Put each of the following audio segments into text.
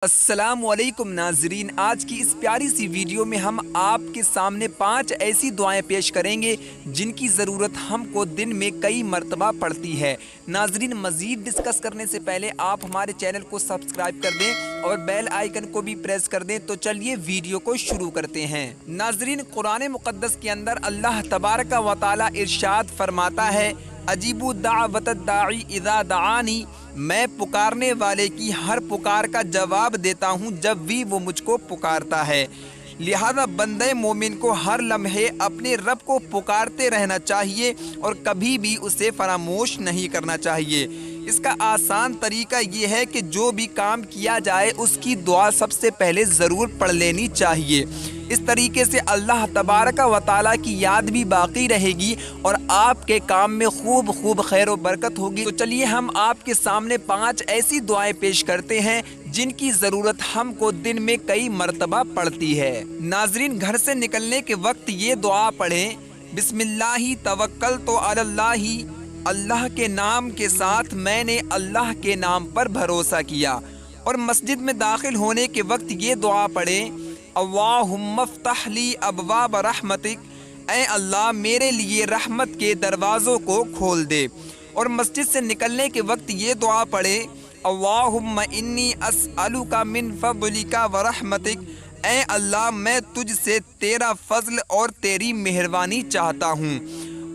السلام علیکم ناظرین، آج کی اس پیاری سی ویڈیو میں ہم آپ کے سامنے 5 ایسی دعائیں پیش کریں گے جن کی ضرورت ہم کو دن میں کئی مرتبہ پڑتی ہے۔ ناظرین، مزید ڈسکس کرنے سے پہلے آپ ہمارے چینل کو سبسکرائب کر دیں اور بیل آئیکن کو بھی پریس کر دیں۔ تو چلیے ویڈیو کو شروع کرتے ہیں۔ ناظرین، قرآن مقدس کے اندر اللہ تبارک و تعالی ارشاد فرماتا ہے، اجیبوا دعوت الداعی اذا دعانی، میں پکارنے والے کی ہر پکار کا جواب دیتا ہوں جب بھی وہ مجھ کو پکارتا ہے۔ لہذا بندے مومن کو ہر لمحے اپنے رب کو پکارتے رہنا چاہیے اور کبھی بھی اسے فراموش نہیں کرنا چاہیے۔ اس کا آسان طریقہ یہ ہے کہ جو بھی کام کیا جائے اس کی دعا سب سے پہلے ضرور پڑھ لینی چاہیے۔ اس طریقے سے اللہ تبارک و تعالیٰ کی یاد بھی باقی رہے گی اور آپ کے کام میں خوب خیر و برکت ہوگی۔ تو چلیے ہم آپ کے سامنے 5 ایسی دعائیں پیش کرتے ہیں جن کی ضرورت ہم کو دن میں کئی مرتبہ پڑتی ہے۔ ناظرین، گھر سے نکلنے کے وقت یہ دعا پڑھیں، بسم اللہ توکلت علی اللہ، اللہ کے نام کے ساتھ میں نے اللہ کے نام پر بھروسہ کیا۔ اور مسجد میں داخل ہونے کے وقت یہ دعا پڑھیں، اللہم افتح لی ابواب رحمتک، اے اللہ میرے لیے رحمت کے دروازوں کو کھول دے۔ اور مسجد سے نکلنے کے وقت یہ دعا پڑھیں، اللہم انی اسألک من فضلک ورحمتک، اے اللہ میں تجھ سے تیرا فضل اور تیری مہربانی چاہتا ہوں۔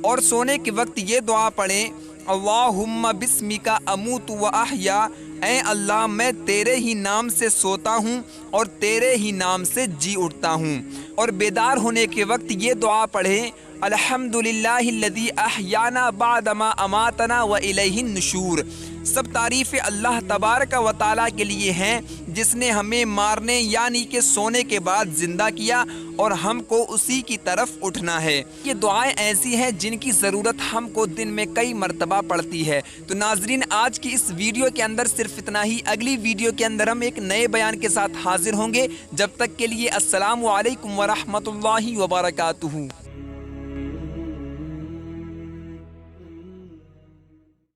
اور سونے کے وقت یہ دعا پڑھیں، اللہم بسمک اموت و احیا، اے اللہ میں تیرے ہی نام سے سوتا ہوں اور تیرے ہی نام سے جی اٹھتا ہوں۔ اور بیدار ہونے کے وقت یہ دعا پڑھیں، الحمدللہ الذی احیانا بعدما اماتنا والیہ النشور، سب تعریفیں اللہ تبارک و تعالیٰ کے لیے ہیں جس نے ہمیں مارنے یعنی کہ سونے کے بعد زندہ کیا اور ہم کو اسی کی طرف اٹھنا ہے۔ یہ دعائیں ایسی ہیں جن کی ضرورت ہم کو دن میں کئی مرتبہ پڑتی ہے۔ تو ناظرین، آج کی اس ویڈیو کے اندر صرف اتنا ہی۔ اگلی ویڈیو کے اندر ہم ایک نئے بیان کے ساتھ حاضر ہوں گے۔ جب تک کے لیے السلام علیکم ورحمۃ اللہ وبرکاتہ۔